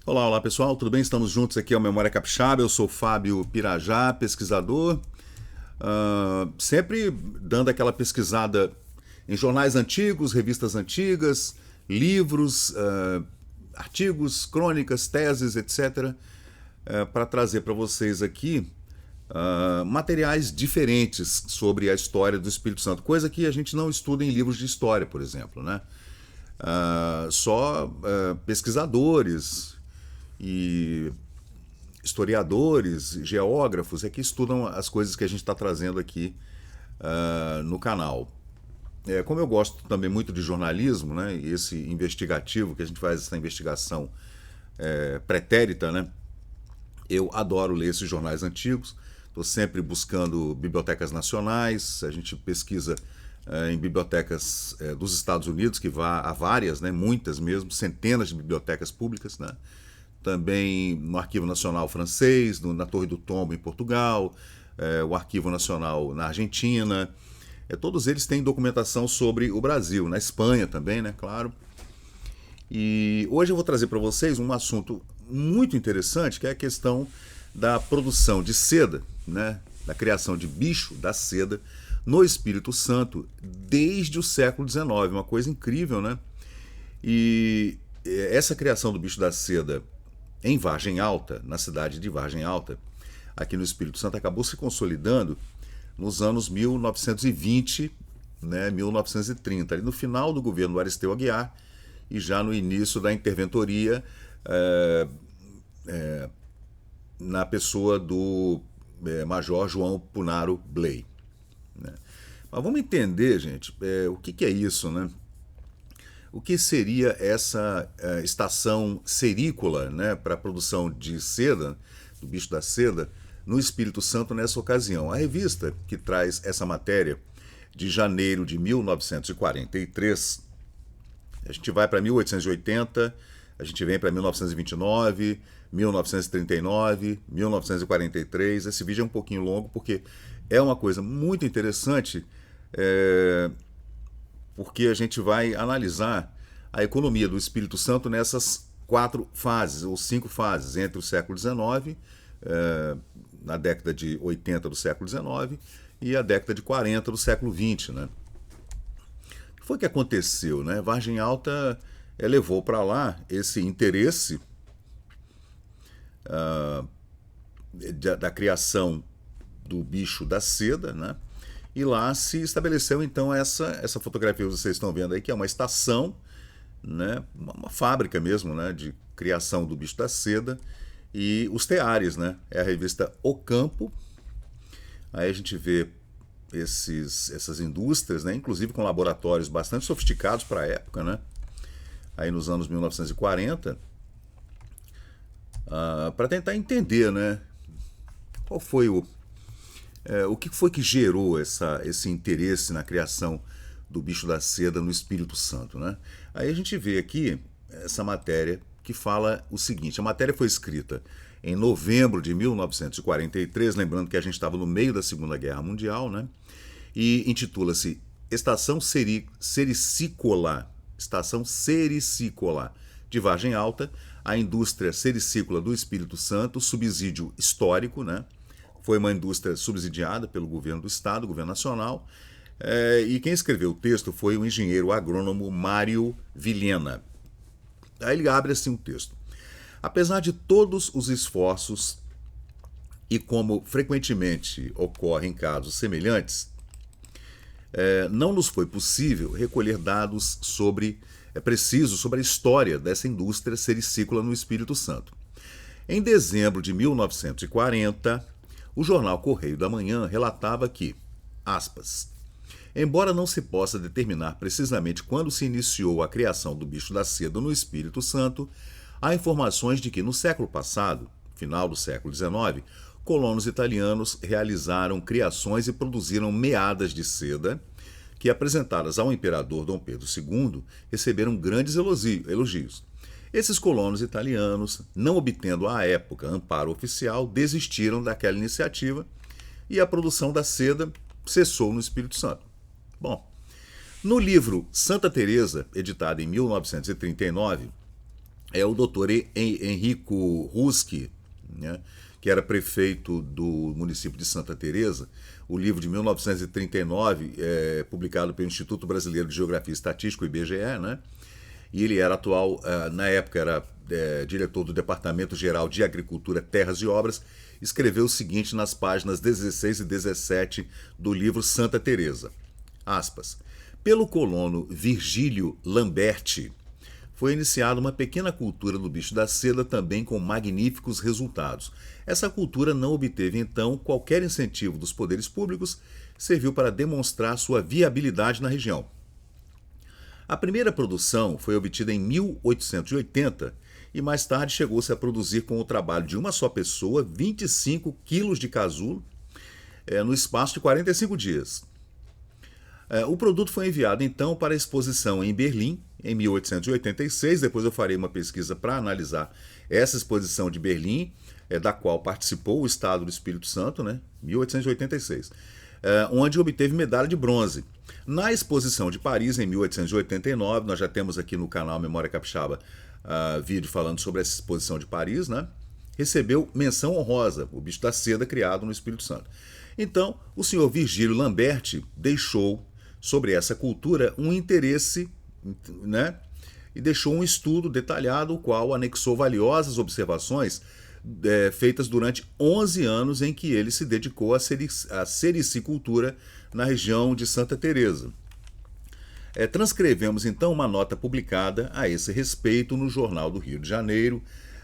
Olá, olá pessoal, tudo bem? Estamos juntos aqui ao Memória Capixaba. Eu sou Fábio Pirajá, pesquisador, sempre dando aquela pesquisada em jornais antigos, revistas antigas, livros, artigos, crônicas, teses, etc., para trazer para vocês aqui materiais diferentes sobre a história do Espírito Santo, coisa que a gente não estuda em livros de história, por exemplo, né? Só pesquisadores e historiadores, geógrafos é que estudam as coisas que a gente está trazendo aqui no canal. Como eu gosto também muito de jornalismo, né, e esse investigativo, que a gente faz essa investigação pretérita, né, eu adoro ler esses jornais antigos, estou sempre buscando bibliotecas nacionais, a gente pesquisa em bibliotecas dos Estados Unidos, que há várias, né, muitas mesmo, centenas de bibliotecas públicas, né, também no Arquivo Nacional Francês, na Torre do Tombo em Portugal, o Arquivo Nacional na Argentina. Todos eles têm documentação sobre o Brasil, na Espanha também, né, claro. E hoje eu vou trazer para vocês um assunto muito interessante, que é a questão da produção de seda, né, da criação de bicho da seda no Espírito Santo desde o século XIX. Uma coisa incrível, né? E essa criação do bicho da seda em Vargem Alta, na cidade de Vargem Alta, aqui no Espírito Santo, acabou se consolidando nos anos 1920, né, 1930, ali no final do governo do Aristeu Aguiar e já no início da interventoria na pessoa do Major João Punaro Bley, né? Mas vamos entender, gente, o que é isso, né? O que seria essa estação serícola, né, para a produção de seda, do bicho da seda, no Espírito Santo nessa ocasião? A revista que traz essa matéria de janeiro de 1943, a gente vai para 1880, a gente vem para 1929, 1939, 1943. Esse vídeo é um pouquinho longo porque é uma coisa muito interessante, porque a gente vai analisar a economia do Espírito Santo nessas 4 fases, ou 5 fases, entre o século XIX, na década de 80 do século XIX, e a década de 40 do século XX, né? O que foi que aconteceu, né? Vargem Alta levou para lá esse interesse da criação do bicho da seda, né? E lá se estabeleceu então essa fotografia que vocês estão vendo aí, que é uma estação, né, uma fábrica mesmo, né, de criação do bicho da seda, e os teares, né? É a revista O Campo. Aí a gente vê essas indústrias, né, inclusive com laboratórios bastante sofisticados para a época, né? Aí nos anos 1940, para tentar entender, né, qual foi o que foi que gerou esse interesse na criação do bicho da seda no Espírito Santo, né? Aí a gente vê aqui essa matéria que fala o seguinte: a matéria foi escrita em novembro de 1943, lembrando que a gente estava no meio da Segunda Guerra Mundial, né? E intitula-se Estação Sericícola de Vargem Alta, a indústria sericícola do Espírito Santo, subsídio histórico, né? Foi uma indústria subsidiada pelo governo do estado, governo nacional, e quem escreveu o texto foi o engenheiro agrônomo Mário Vilhena. Aí ele abre assim um texto: apesar de todos os esforços e como frequentemente ocorre em casos semelhantes, não nos foi possível recolher dados precisos sobre a história dessa indústria sericícola no Espírito Santo. Em dezembro de 1940, o jornal Correio da Manhã relatava que, aspas, embora não se possa determinar precisamente quando se iniciou a criação do bicho da seda no Espírito Santo, há informações de que no século passado, final do século XIX, colonos italianos realizaram criações e produziram meadas de seda que, apresentadas ao imperador Dom Pedro II, receberam grandes elogios. Esses colonos italianos, não obtendo à época amparo oficial, desistiram daquela iniciativa e a produção da seda cessou no Espírito Santo. No livro Santa Teresa, editado em 1939, é o doutor Enrico Ruski, né, que era prefeito do município de Santa Teresa. O livro de 1939, publicado pelo Instituto Brasileiro de Geografia e Estatística, o IBGE, né? E ele era atual, na época era diretor do Departamento Geral de Agricultura, Terras e Obras, escreveu o seguinte nas páginas 16 e 17 do livro Santa Teresa, aspas, pelo colono Virgílio Lamberti, foi iniciada uma pequena cultura do bicho da seda também com magníficos resultados. Essa cultura não obteve, então, qualquer incentivo dos poderes públicos, serviu para demonstrar sua viabilidade na região. A primeira produção foi obtida em 1880 e mais tarde chegou-se a produzir com o trabalho de uma só pessoa 25 quilos de casulo no espaço de 45 dias. O produto foi enviado então para a exposição em Berlim em 1886. Depois eu farei uma pesquisa para analisar essa exposição de Berlim, da qual participou o Estado do Espírito Santo, né, 1886, onde obteve medalha de bronze. Na exposição de Paris, em 1889, nós já temos aqui no canal Memória Capixaba vídeo falando sobre essa exposição de Paris, né? Recebeu menção honrosa, o bicho da seda criado no Espírito Santo. Então, o senhor Virgílio Lamberti deixou sobre essa cultura um interesse, né? E deixou um estudo detalhado, o qual anexou valiosas observações feitas durante 11 anos em que ele se dedicou à sericicultura na região de Santa Teresa. Transcrevemos então uma nota publicada a esse respeito no Jornal do Rio de Janeiro,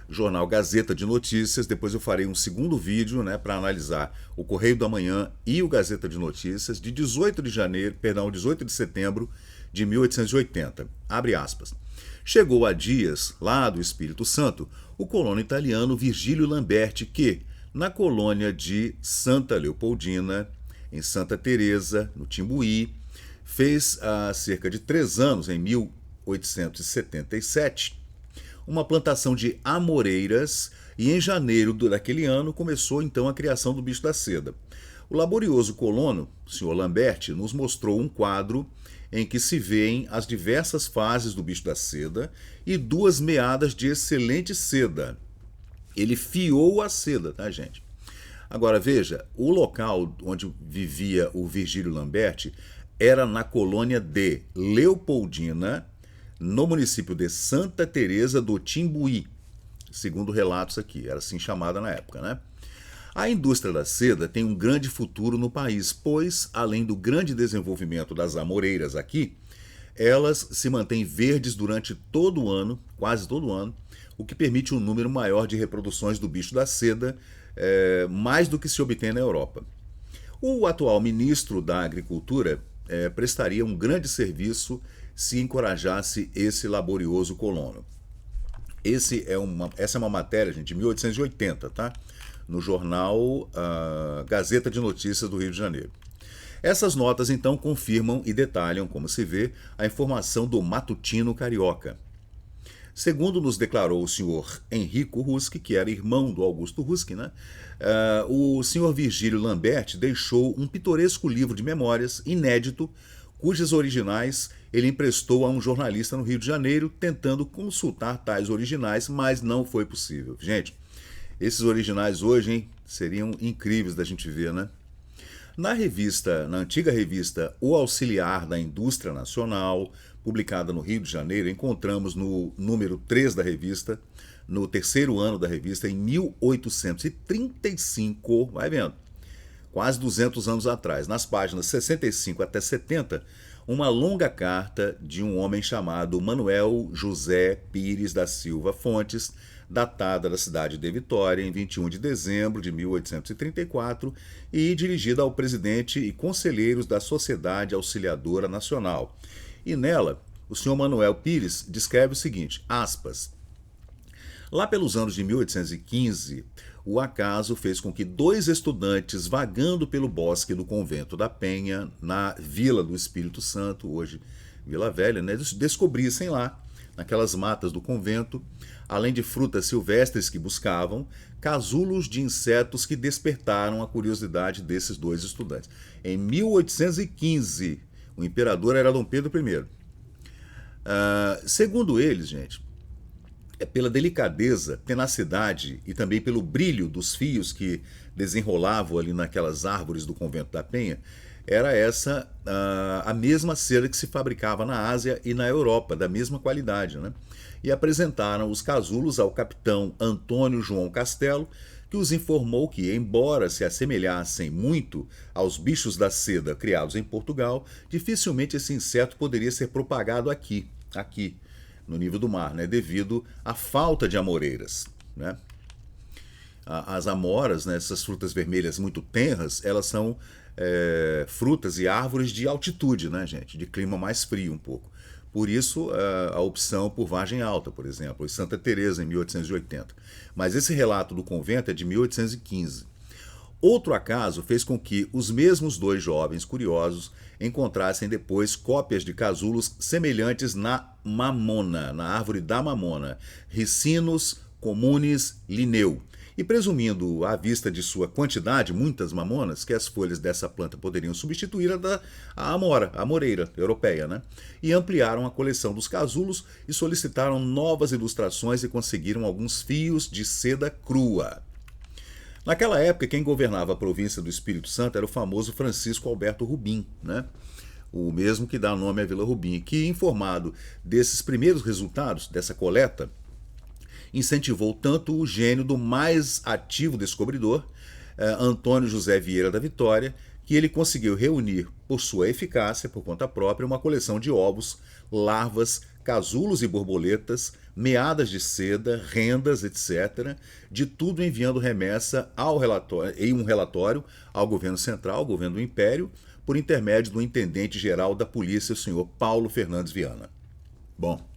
jornal Gazeta de Notícias. Depois eu farei um segundo vídeo, né, para analisar o Correio da Manhã e o Gazeta de Notícias de 18 de setembro de 1880. Abre aspas. Chegou a Dias, lá do Espírito Santo, o colono italiano Virgílio Lamberti, que, na colônia de Santa Leopoldina, em Santa Teresa, no Timbuí, fez há cerca de 3 anos, em 1877, uma plantação de amoreiras e em janeiro daquele ano começou então a criação do bicho da seda. O laborioso colono, o senhor Lamberti, nos mostrou um quadro em que se veem as diversas fases do bicho da seda e 2 meadas de excelente seda. Ele fiou a seda, tá, gente? Agora, veja, o local onde vivia o Virgílio Lamberti era na colônia de Leopoldina, no município de Santa Teresa do Timbuí, segundo relatos aqui, era assim chamada na época, né? A indústria da seda tem um grande futuro no país, pois, além do grande desenvolvimento das amoreiras aqui, elas se mantêm verdes durante todo o ano, quase todo o ano, o que permite um número maior de reproduções do bicho da seda, mais do que se obtém na Europa. O atual ministro da Agricultura prestaria um grande serviço se encorajasse esse laborioso colono. Essa é uma matéria, gente, de 1880, tá? No jornal Gazeta de Notícias do Rio de Janeiro. Essas notas, então, confirmam e detalham, como se vê, a informação do matutino carioca. Segundo nos declarou o senhor Enrico Ruski, que era irmão do Augusto Ruski, né? O senhor Virgílio Lamberti deixou um pitoresco livro de memórias, inédito, cujas originais ele emprestou a um jornalista no Rio de Janeiro, tentando consultar tais originais, mas não foi possível. Gente, esses originais hoje, hein, seriam incríveis da gente ver, né? Na antiga revista O Auxiliar da Indústria Nacional, publicada no Rio de Janeiro, encontramos no número 3 da revista, no 3º ano da revista, em 1835, vai vendo, quase 200 anos atrás, nas páginas 65 até 70, uma longa carta de um homem chamado Manuel José Pires da Silva Fontes, datada da cidade de Vitória, em 21 de dezembro de 1834, e dirigida ao presidente e conselheiros da Sociedade Auxiliadora Nacional. E nela, o senhor Manuel Pires descreve o seguinte, aspas, lá pelos anos de 1815, o acaso fez com que 2 estudantes vagando pelo bosque do Convento da Penha, na Vila do Espírito Santo, hoje Vila Velha, né, descobrissem lá, naquelas matas do convento, além de frutas silvestres que buscavam, casulos de insetos que despertaram a curiosidade desses 2 estudantes. Em 1815, o imperador era Dom Pedro I. Segundo eles, gente, pela delicadeza, tenacidade e também pelo brilho dos fios que desenrolavam ali naquelas árvores do Convento da Penha, era essa a mesma seda que se fabricava na Ásia e na Europa, da mesma qualidade, né? E apresentaram os casulos ao capitão Antônio João Castelo, que os informou que, embora se assemelhassem muito aos bichos da seda criados em Portugal, dificilmente esse inseto poderia ser propagado aqui, no nível do mar, né? Devido à falta de amoreiras, né? As amoras, né, essas frutas vermelhas muito tenras, elas são frutas e árvores de altitude, né, gente? De clima mais frio um pouco. Por isso, a opção por Vargem Alta, por exemplo, e Santa Teresa em 1880. Mas esse relato do convento é de 1815. Outro acaso fez com que os mesmos dois jovens curiosos encontrassem depois cópias de casulos semelhantes na mamona, na árvore da mamona, Ricinus communis linneu. E presumindo, à vista de sua quantidade, muitas mamonas, que as folhas dessa planta poderiam substituir a amoreira europeia, né? E ampliaram a coleção dos casulos e solicitaram novas ilustrações e conseguiram alguns fios de seda crua. Naquela época, quem governava a província do Espírito Santo era o famoso Francisco Alberto Rubim, né? O mesmo que dá nome à Vila Rubim, que, informado desses primeiros resultados dessa coleta, incentivou tanto o gênio do mais ativo descobridor, Antônio José Vieira da Vitória, que ele conseguiu reunir, por sua eficácia, por conta própria, uma coleção de ovos, larvas, casulos e borboletas, meadas de seda, rendas, etc., de tudo enviando remessa em um relatório ao governo central, ao governo do Império, por intermédio do intendente-geral da polícia, o senhor Paulo Fernandes Viana. Bom,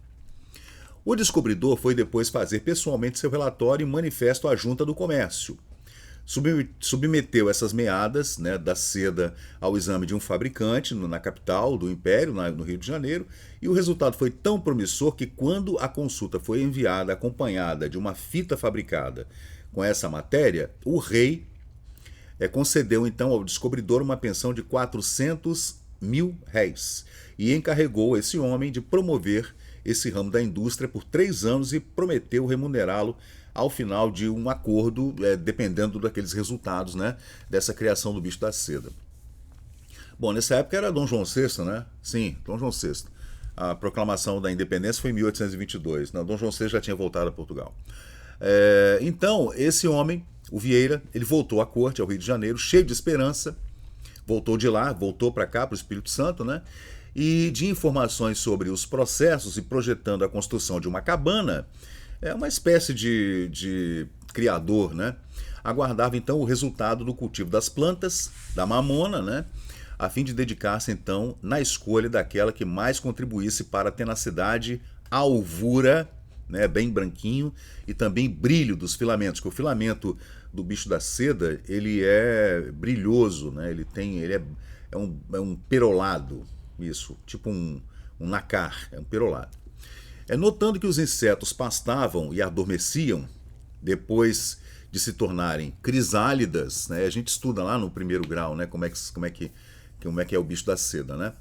o descobridor foi depois fazer pessoalmente seu relatório e manifesto à Junta do Comércio. Submeteu essas meadas, né, da seda ao exame de um fabricante na capital do Império, no Rio de Janeiro, e o resultado foi tão promissor que, quando a consulta foi enviada acompanhada de uma fita fabricada com essa matéria, o rei concedeu então ao descobridor uma pensão de 400.000 réis e encarregou esse homem de promover esse ramo da indústria por 3 anos e prometeu remunerá-lo ao final de um acordo, dependendo daqueles resultados, né, dessa criação do bicho da seda. Bom, nessa época era Dom João VI, né? Sim, Dom João VI. A proclamação da independência foi em 1822. Né? Dom João VI já tinha voltado a Portugal. Então, esse homem, o Vieira, ele voltou à corte, ao Rio de Janeiro, cheio de esperança. Voltou de lá, voltou para cá, para o Espírito Santo, né? E de informações sobre os processos e projetando a construção de uma cabana, uma espécie de criador, né? Aguardava então o resultado do cultivo das plantas, da mamona, né? A fim de dedicar-se então na escolha daquela que mais contribuísse para a tenacidade, alvura, né? Bem branquinho, e também brilho dos filamentos, que o filamento do bicho da seda, ele é brilhoso, né? Ele é um perolado. Isso, tipo um nacar, um perolado. Notando que os insetos pastavam e adormeciam depois de se tornarem crisálidas, né? A gente estuda lá no primeiro grau, né? Como é que é o bicho da seda, né?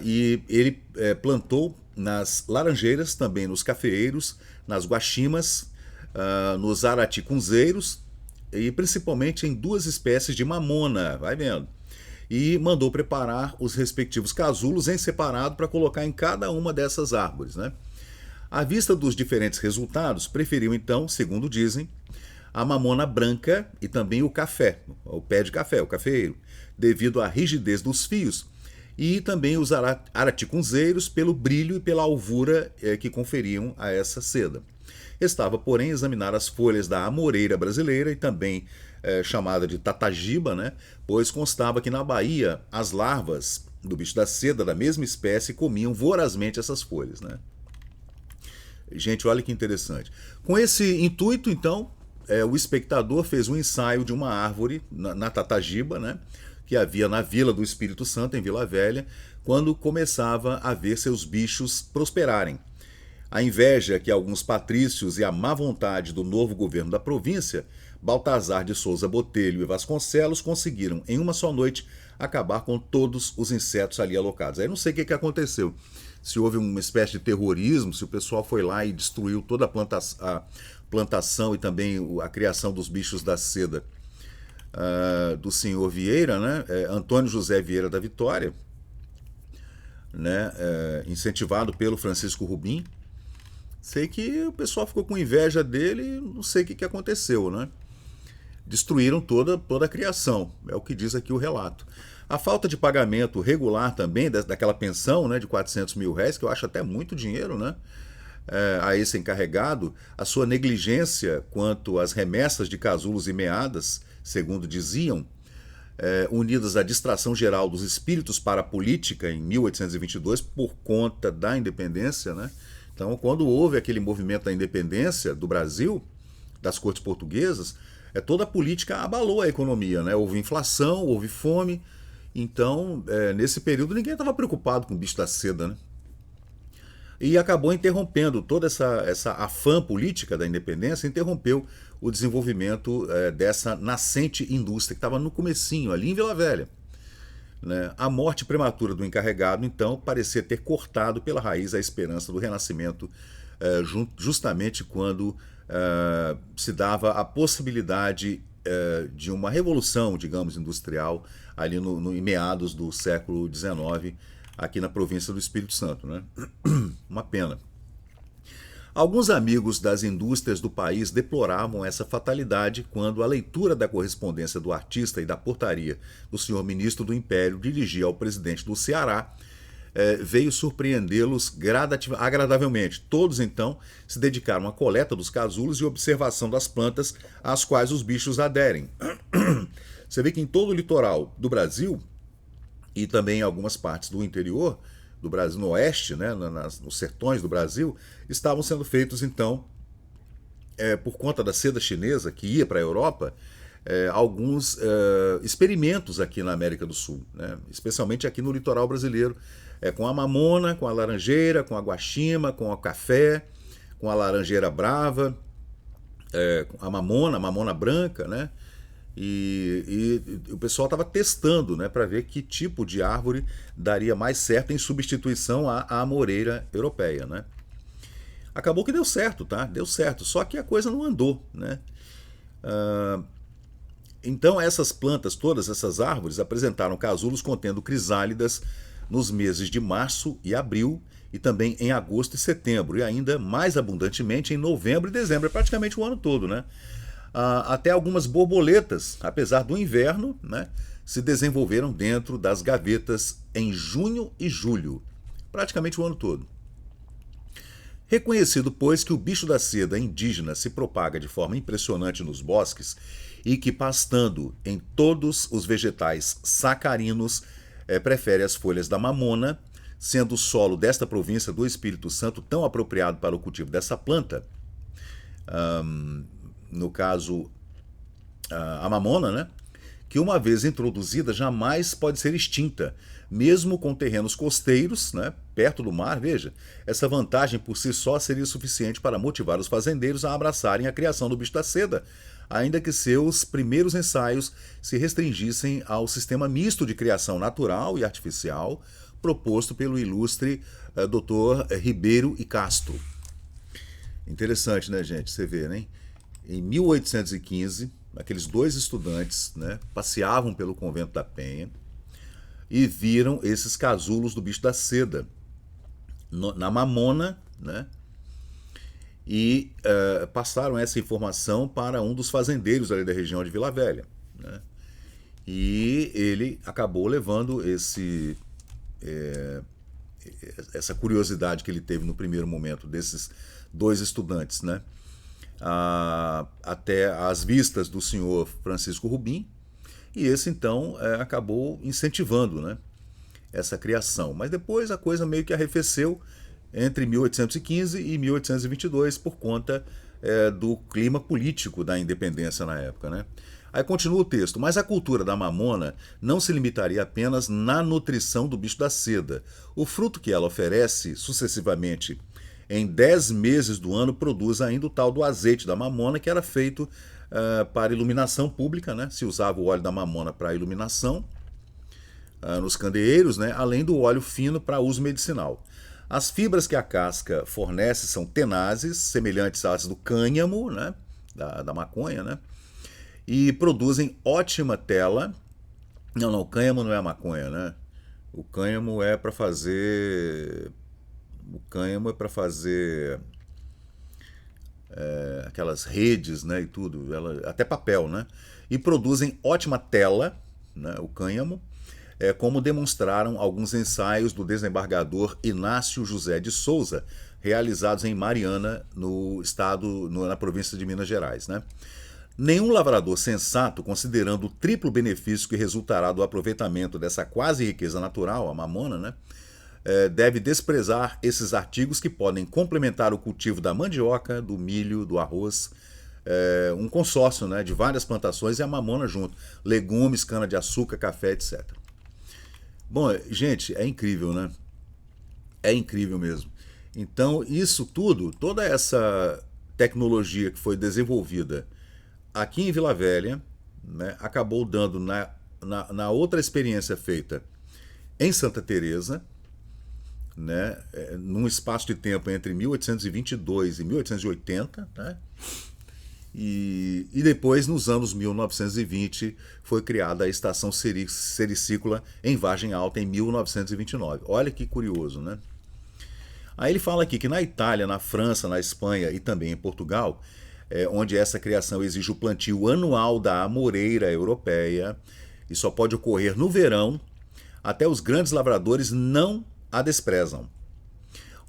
E ele plantou nas laranjeiras, também nos cafeeiros, nas guaximas, nos araticunzeiros e principalmente em 2 espécies de mamona, vai vendo. E mandou preparar os respectivos casulos em separado para colocar em cada uma dessas árvores, né? À vista dos diferentes resultados, preferiu então, segundo dizem, a mamona branca e também o café, o pé de café, o cafeeiro, devido à rigidez dos fios, e também os araticunzeiros pelo brilho e pela alvura que conferiam a essa seda. Restava, porém, examinar as folhas da amoreira brasileira e também chamada de tatagiba, né? Pois constava que na Bahia as larvas do bicho da seda da mesma espécie comiam vorazmente essas folhas, né? Gente, olha que interessante. Com esse intuito, então, o espectador fez um ensaio de uma árvore na tatagiba, né? Que havia na Vila do Espírito Santo, em Vila Velha, quando começava a ver seus bichos prosperarem. A inveja que alguns patrícios e a má vontade do novo governo da província Baltazar de Souza Botelho e Vasconcelos conseguiram, em uma só noite, acabar com todos os insetos ali alocados. Aí não sei o que aconteceu. Se houve uma espécie de terrorismo, se o pessoal foi lá e destruiu toda a plantação e também a criação dos bichos da seda do senhor Vieira, né? Antônio José Vieira da Vitória, né? Incentivado pelo Francisco Rubim. Sei que o pessoal ficou com inveja dele, não sei o que aconteceu, né? Destruíram toda a criação, é o que diz aqui o relato. A falta de pagamento regular também, daquela pensão, né, de 400 mil reais, que eu acho até muito dinheiro, né, a esse encarregado, a sua negligência quanto às remessas de casulos e meadas, segundo diziam, unidas à distração geral dos espíritos para a política em 1822, por conta da independência, né? Então, quando houve aquele movimento da independência do Brasil, das cortes portuguesas, toda a política abalou a economia, né? Houve inflação, houve fome. Então, nesse período, ninguém estava preocupado com o bicho da seda, né? E acabou interrompendo toda essa afã política da independência, interrompeu o desenvolvimento dessa nascente indústria que estava no comecinho, ali em Vila Velha. Né? A morte prematura do encarregado, então, parecia ter cortado pela raiz a esperança do renascimento, justamente quando se dava a possibilidade de uma revolução, digamos, industrial, ali em meados do século XIX, aqui na província do Espírito Santo. Né? Uma pena. Alguns amigos das indústrias do país deploravam essa fatalidade quando a leitura da correspondência do artista e da portaria do senhor ministro do Império dirigia ao presidente do Ceará veio surpreendê-los agradavelmente. Todos, então, se dedicaram à coleta dos casulos e observação das plantas às quais os bichos aderem. Você vê que em todo o litoral do Brasil e também em algumas partes do interior do Brasil, no oeste, né, nos sertões do Brasil, estavam sendo feitos, então, por conta da seda chinesa que ia para a Europa, alguns experimentos aqui na América do Sul, né, especialmente aqui no litoral brasileiro, com a mamona, com a laranjeira, com a guaxima, com o café, com a laranjeira brava, a mamona branca, né? E o pessoal estava testando, né, para ver que tipo de árvore daria mais certo em substituição à amoreira europeia, né? Acabou que deu certo, tá? Deu certo, só que a coisa não andou, né? Então essas plantas, todas essas árvores, apresentaram casulos contendo crisálidas nos meses de março e abril, e também em agosto e setembro, e ainda mais abundantemente em novembro e dezembro, praticamente o ano todo, né? Até algumas borboletas, apesar do inverno, né, se desenvolveram dentro das gavetas em junho e julho, praticamente o ano todo. Reconhecido, pois, que o bicho da seda indígena se propaga de forma impressionante nos bosques e que, pastando em todos os vegetais sacarinos, prefere as folhas da mamona, sendo o solo desta província do Espírito Santo tão apropriado para o cultivo dessa planta, no caso a mamona, né, que uma vez introduzida jamais pode ser extinta, mesmo com terrenos costeiros, né, perto do mar. Veja, essa vantagem por si só seria suficiente para motivar os fazendeiros a abraçarem a criação do bicho da seda, ainda que seus primeiros ensaios se restringissem ao sistema misto de criação natural e artificial proposto pelo ilustre Dr. Ribeiro e Castro. Interessante, né, gente? Você vê, né? Em 1815, aqueles dois estudantes, né, passeavam pelo convento da Penha e viram esses casulos do bicho da seda na mamona, né, e passaram essa informação para um dos fazendeiros ali da região de Vila Velha, né, e ele acabou levando essa curiosidade que ele teve no primeiro momento desses dois estudantes, né, até as vistas do senhor Francisco Rubim, e esse então acabou incentivando, né, essa criação. Mas depois a coisa meio que arrefeceu entre 1815 e 1822 por conta do clima político da independência na época, né? Aí continua o texto: mas a cultura da mamona não se limitaria apenas na nutrição do bicho da seda. O fruto que ela oferece sucessivamente em 10 meses do ano produz ainda o tal do azeite da mamona, que era feito para iluminação pública, né? Se usava o óleo da mamona para iluminação nos candeeiros, né? Além do óleo fino para uso medicinal. As fibras que a casca fornece são tenazes, semelhantes às do cânhamo, né? Da maconha, né? E produzem ótima tela. Não, o cânhamo não é a maconha, né? O cânhamo é para fazer. O cânhamo é para fazer aquelas redes, né, e tudo, até papel, né? E produzem ótima tela, né, o cânhamo, como demonstraram alguns ensaios do desembargador Inácio José de Souza, realizados em Mariana, no estado, na província de Minas Gerais, né? Nenhum lavrador sensato, considerando o triplo benefício que resultará do aproveitamento dessa quase riqueza natural, a mamona, né, deve desprezar esses artigos que podem complementar o cultivo da mandioca, do milho, do arroz, um consórcio, né, de várias plantações e a mamona junto, legumes, cana-de-açúcar, café, etc. Bom, gente, é incrível, né? É incrível mesmo. Então, isso tudo, toda essa tecnologia que foi desenvolvida aqui em Vila Velha, né, acabou dando na outra experiência feita em Santa Teresa, né, num espaço de tempo entre 1822 e 1880, né, e depois, nos anos 1920, foi criada a estação sericícola em Vargem Alta em 1929. Olha que curioso, né? Aí ele fala aqui que na Itália, na França, na Espanha e também em Portugal, onde essa criação exige o plantio anual da amoreira europeia e só pode ocorrer no verão, até os grandes lavradores não a desprezam.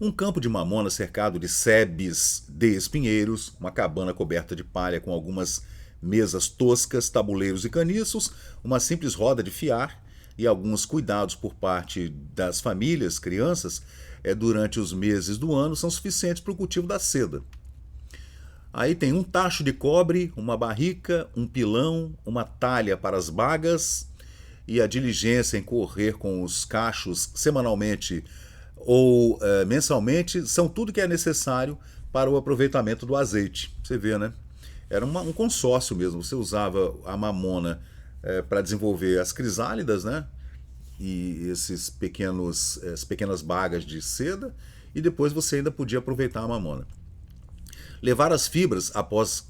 Um campo de mamona cercado de sebes de espinheiros, uma cabana coberta de palha com algumas mesas toscas, tabuleiros e caniços, uma simples roda de fiar e alguns cuidados por parte das famílias, crianças, durante os meses do ano são suficientes para o cultivo da seda. Aí tem um tacho de cobre, uma barrica, um pilão, uma talha para as bagas e a diligência em correr com os cachos semanalmente ou mensalmente são tudo que é necessário para o aproveitamento do azeite. Você vê, né? Era um consórcio mesmo. Você usava a mamona para desenvolver as crisálidas, né? E essas pequenas bagas de seda, e depois você ainda podia aproveitar a mamona. Levar as fibras após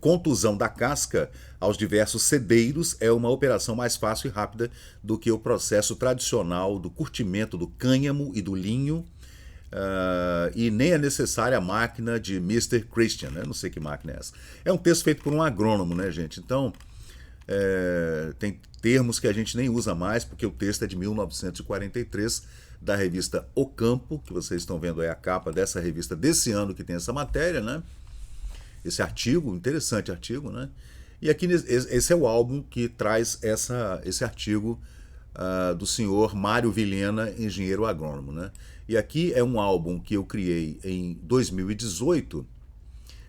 contusão da casca aos diversos cedeiros é uma operação mais fácil e rápida do que o processo tradicional do curtimento do cânhamo e do linho, e nem é necessária a máquina de Mr. Christian, né? Não sei que máquina é essa. É um texto feito por um agrônomo, né, gente? Então, tem termos que a gente nem usa mais, porque o texto é de 1943, da revista O Campo, que vocês estão vendo aí a capa dessa revista desse ano que tem essa matéria, né? Esse artigo, interessante artigo, né? E aqui esse é o álbum que traz esse artigo do senhor Mário Vilhena, engenheiro agrônomo, né? E aqui é um álbum que eu criei em 2018,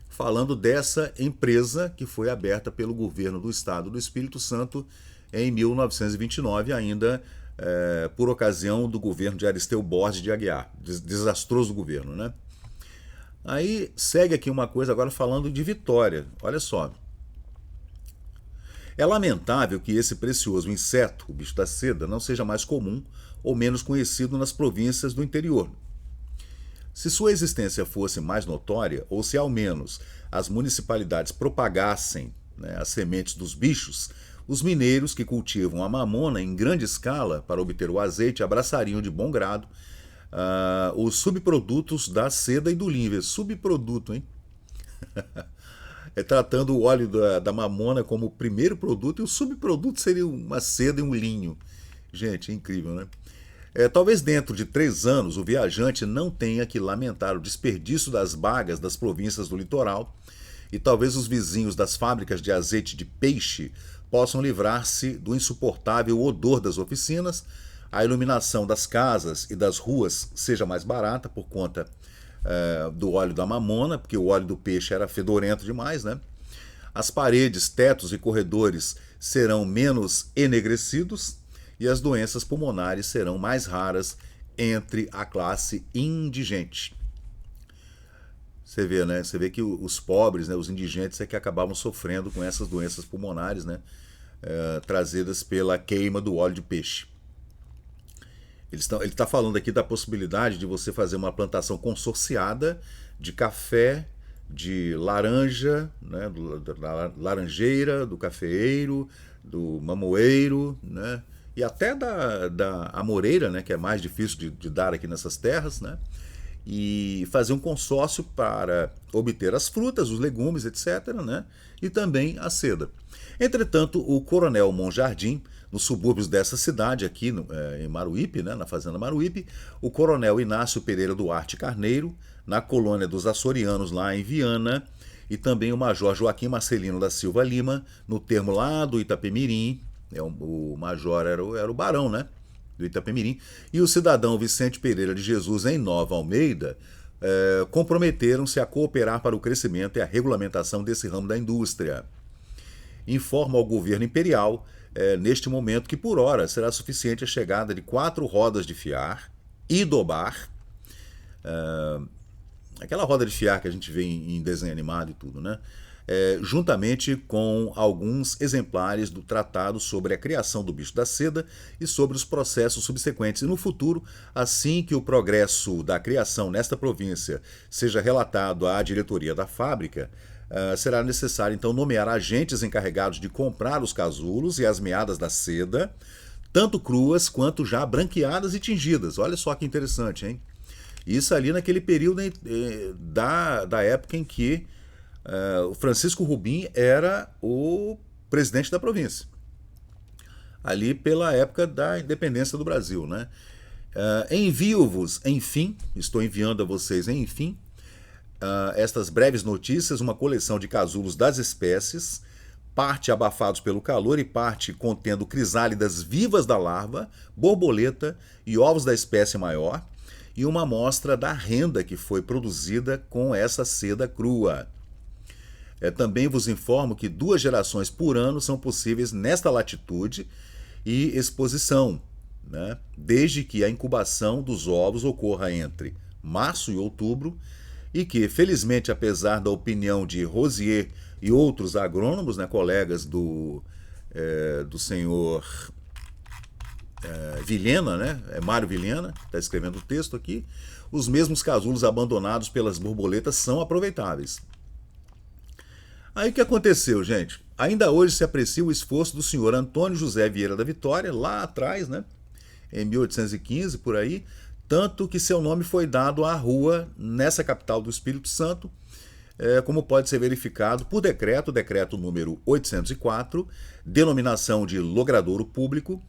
falando dessa empresa que foi aberta pelo governo do estado do Espírito Santo em 1929, ainda por ocasião do governo de Aristeu Borges de Aguiar, desastroso governo, né? Aí segue aqui uma coisa agora falando de Vitória, olha só. É lamentável que esse precioso inseto, o bicho da seda, não seja mais comum ou menos conhecido nas províncias do interior. Se sua existência fosse mais notória, ou se ao menos as municipalidades propagassem, né, as sementes dos bichos, os mineiros que cultivam a mamona em grande escala para obter o azeite abraçariam de bom grado os subprodutos da seda e do linho. Subproduto, hein? Tratando o óleo da mamona como o primeiro produto, e o subproduto seria uma seda e um linho. Gente, é incrível, né? Talvez dentro de 3 anos o viajante não tenha que lamentar o desperdício das bagas das províncias do litoral, e talvez os vizinhos das fábricas de azeite de peixe possam livrar-se do insuportável odor das oficinas, a iluminação das casas e das ruas seja mais barata por conta do óleo da mamona, porque o óleo do peixe era fedorento demais, né? As paredes, tetos e corredores serão menos enegrecidos e as doenças pulmonares serão mais raras entre a classe indigente. Você vê, né? Você vê que os pobres, né, os indigentes, é que acabavam sofrendo com essas doenças pulmonares, né? Trazidas pela queima do óleo de peixe. Ele está falando aqui da possibilidade de você fazer uma plantação consorciada de café, de laranja, né, da laranjeira, do cafeeiro, do mamoeiro, né, e até da amoreira, né, que é mais difícil de dar aqui nessas terras, né, e fazer um consórcio para obter as frutas, os legumes, etc., né, e também a seda. Entretanto, o coronel Monjardim, nos subúrbios dessa cidade, aqui em Maruípe, né, na fazenda Maruípe, o coronel Inácio Pereira Duarte Carneiro, na colônia dos açorianos, lá em Viana, e também o major Joaquim Marcelino da Silva Lima, no termo lá do Itapemirim, o major era o barão, né, do Itapemirim, e o cidadão Vicente Pereira de Jesus, em Nova Almeida, comprometeram-se a cooperar para o crescimento e a regulamentação desse ramo da indústria. Informa ao governo imperial, neste momento, que por hora será suficiente a chegada de 4 rodas de fiar e dobar, aquela roda de fiar que a gente vê em desenho animado e tudo, né? Juntamente com alguns exemplares do Tratado sobre a Criação do Bicho da Seda e sobre os processos subsequentes. E no futuro, assim que o progresso da criação nesta província seja relatado à diretoria da fábrica, será necessário então nomear agentes encarregados de comprar os casulos e as meadas da seda, tanto cruas quanto já branqueadas e tingidas. Olha só que interessante, hein? Isso ali naquele período da época em que o Francisco Rubim era o presidente da província. Ali pela época da independência do Brasil, né? Envio-vos, enfim, estou enviando a vocês, enfim, estas breves notícias, uma coleção de casulos das espécies, parte abafados pelo calor e parte contendo crisálidas vivas da larva, borboleta e ovos da espécie maior, e uma amostra da renda que foi produzida com essa seda crua. Também vos informo que 2 gerações por ano são possíveis nesta latitude e exposição, né? Desde que a incubação dos ovos ocorra entre março e outubro, e que, felizmente, apesar da opinião de Rosier e outros agrônomos, né, colegas do senhor Vilhena, né, Mário Vilhena, está escrevendo o texto aqui, os mesmos casulos abandonados pelas borboletas são aproveitáveis. Aí o que aconteceu, gente? Ainda hoje se aprecia o esforço do senhor Antônio José Vieira da Vitória, lá atrás, né, em 1815, por aí, tanto que seu nome foi dado à rua nessa capital do Espírito Santo, como pode ser verificado por decreto número 804, denominação de logradouro público,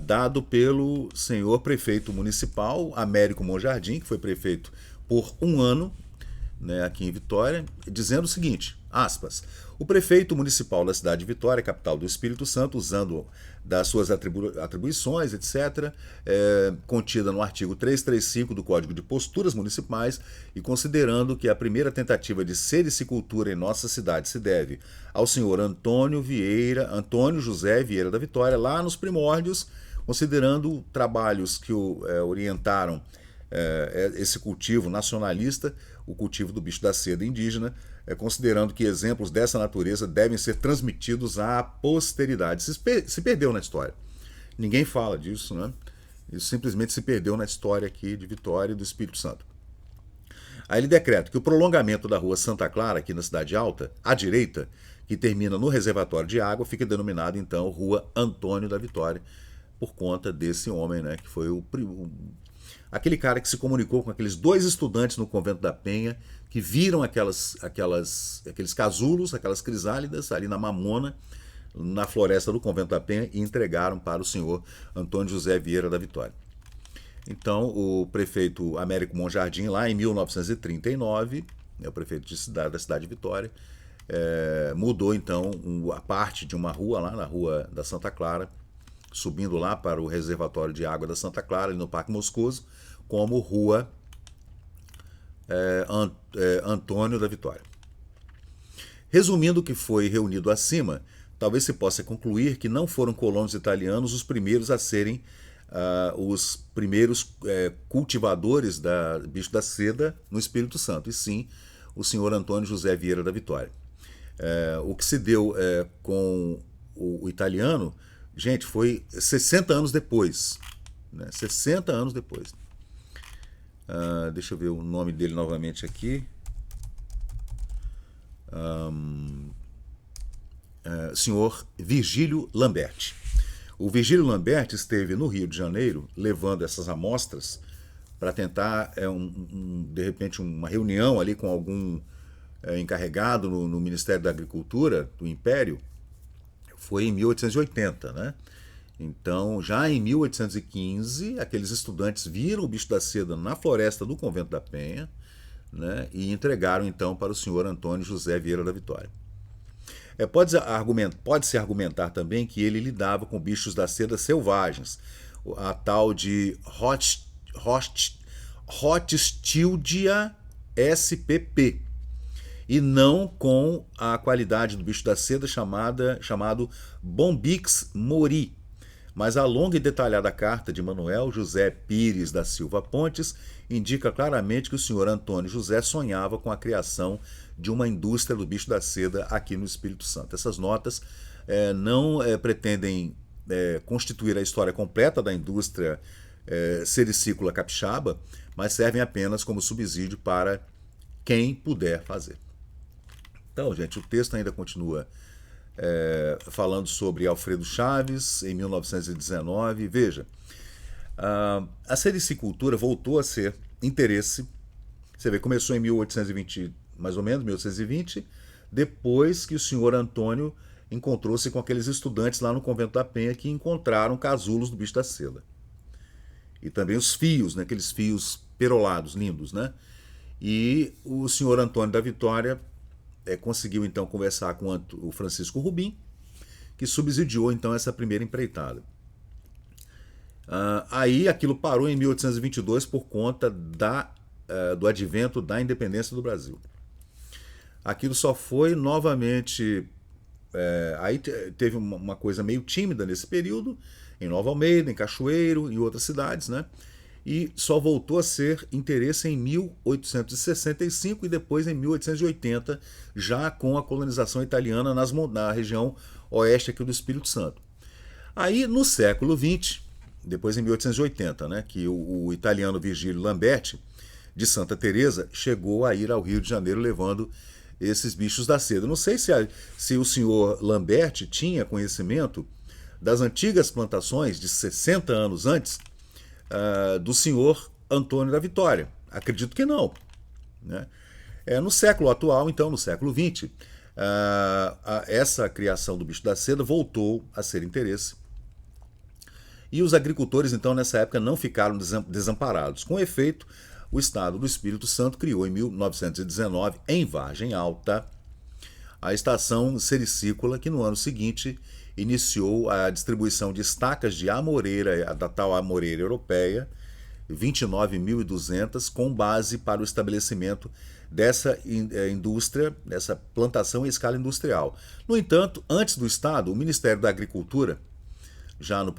dado pelo senhor prefeito municipal, Américo Monjardim, que foi prefeito por 1 ano, né, aqui em Vitória, dizendo o seguinte, aspas, o prefeito municipal da cidade de Vitória, capital do Espírito Santo, usando das suas atribuições, etc., contida no artigo 335 do Código de Posturas Municipais, e considerando que a primeira tentativa de sericicultura em nossa cidade se deve ao senhor Antônio José Vieira da Vitória, lá nos primórdios, considerando trabalhos que orientaram esse cultivo nacionalista, o cultivo do bicho da seda indígena, considerando que exemplos dessa natureza devem ser transmitidos à posteridade. Se perdeu na história. Ninguém fala disso, né? Isso simplesmente se perdeu na história aqui de Vitória e do Espírito Santo. Aí ele decreta que o prolongamento da rua Santa Clara, aqui na Cidade Alta, à direita, que termina no reservatório de água, fica denominado então Rua Antônio da Vitória, por conta desse homem, né, que foi aquele cara que se comunicou com aqueles 2 estudantes no Convento da Penha, que viram aqueles casulos, aquelas crisálidas ali na mamona, na floresta do Convento da Penha, e entregaram para o senhor Antônio José Vieira da Vitória. Então, o prefeito Américo Monjardim, lá em 1939, o prefeito da cidade de Vitória, mudou então a parte de uma rua lá na Rua da Santa Clara, subindo lá para o reservatório de água da Santa Clara, ali no Parque Moscoso, como Rua Antônio da Vitória. Resumindo o que foi reunido acima, talvez se possa concluir que não foram colonos italianos os primeiros a serem os primeiros cultivadores da bicho da seda no Espírito Santo, e sim o senhor Antônio José Vieira da Vitória. O que se deu com o italiano, gente, foi 60 anos depois. Né? 60 anos depois. Deixa eu ver o nome dele novamente aqui. Senhor Virgílio Lamberti. O Virgílio Lamberti esteve no Rio de Janeiro levando essas amostras para tentar, de repente, uma reunião ali com algum encarregado no Ministério da Agricultura do Império. Foi em 1880, né? Então, já em 1815, aqueles estudantes viram o bicho da seda na floresta do Convento da Penha, né, e entregaram então para o senhor Antônio José Vieira da Vitória. Pode-se argumentar também que ele lidava com bichos da seda selvagens, a tal de Rothschildia spp, e não com a qualidade do bicho da seda chamado Bombyx mori. Mas a longa e detalhada carta de Manuel José Pires da Silva Pontes indica claramente que o senhor Antônio José sonhava com a criação de uma indústria do bicho da seda aqui no Espírito Santo. Essas notas não pretendem constituir a história completa da indústria sericícola capixaba, mas servem apenas como subsídio para quem puder fazer. Então, gente, o texto ainda continua falando sobre Alfredo Chaves, em 1919. Veja, a sericicultura voltou a ser interesse. Você vê, começou em 1820, mais ou menos, 1820, depois que o senhor Antônio encontrou-se com aqueles estudantes lá no Convento da Penha que encontraram casulos do bicho da seda. E também os fios, né, aqueles fios perolados, lindos, né? E o senhor Antônio da Vitória conseguiu então conversar com o Francisco Rubim, que subsidiou então essa primeira empreitada. Aí aquilo parou em 1822 por conta do advento da independência do Brasil. Aquilo só foi novamente... aí teve uma coisa meio tímida nesse período, em Nova Almeida, em Cachoeiro, em outras cidades, né? E só voltou a ser interesse em 1865 e depois em 1880, já com a colonização italiana na região oeste aqui do Espírito Santo. Aí no século XX, depois em 1880, né, que o italiano Virgílio Lamberti, de Santa Teresa, chegou a ir ao Rio de Janeiro levando esses bichos da seda. Não sei se o senhor Lamberti tinha conhecimento das antigas plantações de 60 anos antes, do senhor Antônio da Vitória. Acredito que não. Né? No século atual, então, no século XX, essa criação do bicho da seda voltou a ser interesse. E os agricultores, então, nessa época, não ficaram desamparados. Com efeito, o Estado do Espírito Santo criou, em 1919, em Vargem Alta, a estação sericícola, que no ano seguinte iniciou a distribuição de estacas de amoreira, da tal amoreira europeia, 29.200, com base para o estabelecimento dessa indústria, dessa plantação em escala industrial. No entanto, antes do Estado, o Ministério da Agricultura, já na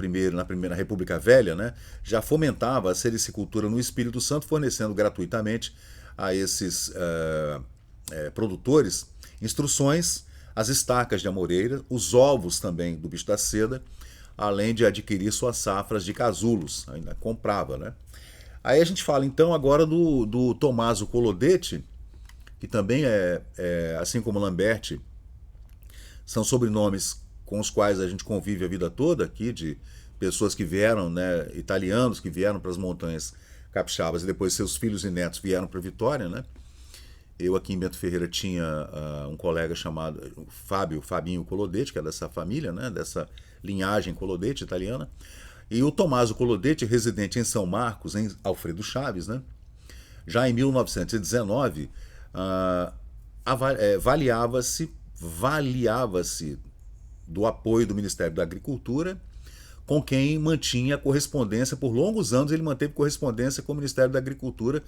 primeira República Velha, né, já fomentava a sericicultura no Espírito Santo, fornecendo gratuitamente a esses produtores instruções, as estacas de amoreira, os ovos também do bicho da seda, além de adquirir suas safras de casulos, ainda comprava, né? Aí a gente fala então agora do Tommaso Colodete, que também assim como Lamberti, são sobrenomes com os quais a gente convive a vida toda aqui, de pessoas que vieram, né, italianos que vieram para as montanhas capixabas e depois seus filhos e netos vieram para Vitória, né? Eu aqui em Bento Ferreira tinha um colega chamado Fabinho Colodete, que é dessa família, né, dessa linhagem Colodete italiana. E o Tommaso Colodete, residente em São Marcos, em Alfredo Chaves, né, já em 1919, valiava-se do apoio do Ministério da Agricultura, com quem mantinha correspondência. Por longos anos ele manteve correspondência com o Ministério da Agricultura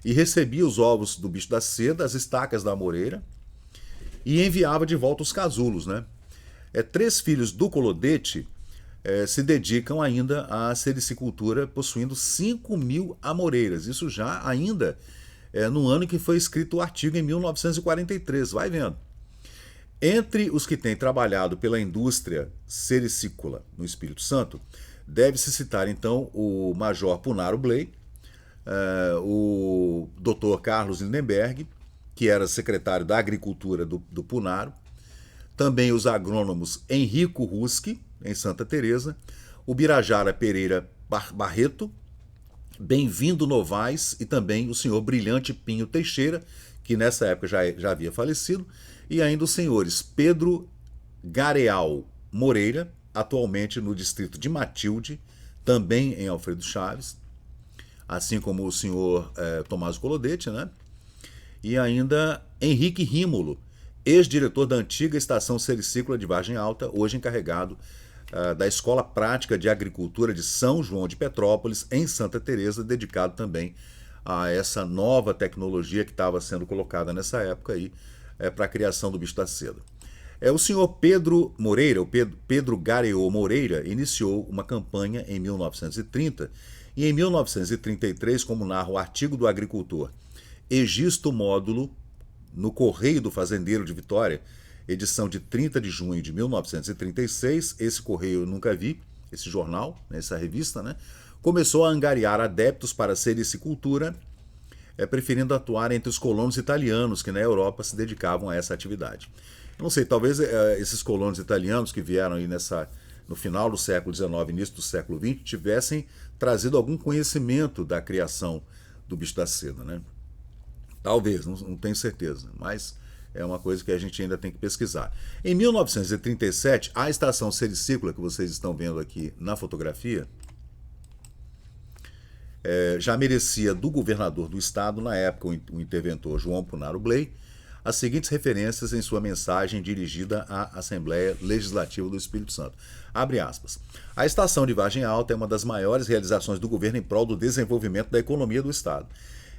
e recebia os ovos do bicho da seda, as estacas da amoreira, e enviava de volta os casulos, né? 3 filhos do Colodete se dedicam ainda à sericicultura, possuindo 5.000 amoreiras. Isso já ainda no ano que foi escrito o artigo, em 1943. Vai vendo. Entre os que têm trabalhado pela indústria sericícola no Espírito Santo, deve-se citar então o Major Punaro Bley, o Dr. Carlos Lindenberg, que era secretário da Agricultura do Punaro, também os agrônomos Henrico Ruski, em Santa Teresa, o Birajara Pereira Barreto, Bem-vindo Novaes e também o senhor Brilhante Pinho Teixeira, que nessa época já havia falecido, e ainda os senhores Pedro Gareal Moreira, atualmente no distrito de Matilde, também em Alfredo Chaves, assim como o senhor Tomás Colodete, né? E ainda Henrique Rímolo, ex-diretor da antiga Estação Sericícola de Vargem Alta, hoje encarregado da Escola Prática de Agricultura de São João de Petrópolis, em Santa Teresa, dedicado também a essa nova tecnologia que estava sendo colocada nessa época aí para a criação do bicho da seda. O senhor Pedro Moreira, o Pedro Gareou Moreira, iniciou uma campanha em 1930 e em 1933, como narra o artigo do agricultor Egisto Módulo, no Correio do Fazendeiro de Vitória, edição de 30 de junho de 1936, esse correio eu nunca vi, esse jornal, essa revista, né, começou a angariar adeptos para a sericicultura, preferindo atuar entre os colonos italianos que na Europa se dedicavam a essa atividade. Eu não sei, talvez esses colonos italianos que vieram aí no final do século XIX, início do século XX, tivessem trazido algum conhecimento da criação do bicho da seda, né? Talvez, não tenho certeza, mas é uma coisa que a gente ainda tem que pesquisar. Em 1937, a estação sericícola que vocês estão vendo aqui na fotografia já merecia do governador do estado, na época o interventor João Punaro Bley, as seguintes referências em sua mensagem dirigida à Assembleia Legislativa do Espírito Santo. Abre aspas. A estação de Vargem Alta é uma das maiores realizações do governo em prol do desenvolvimento da economia do estado.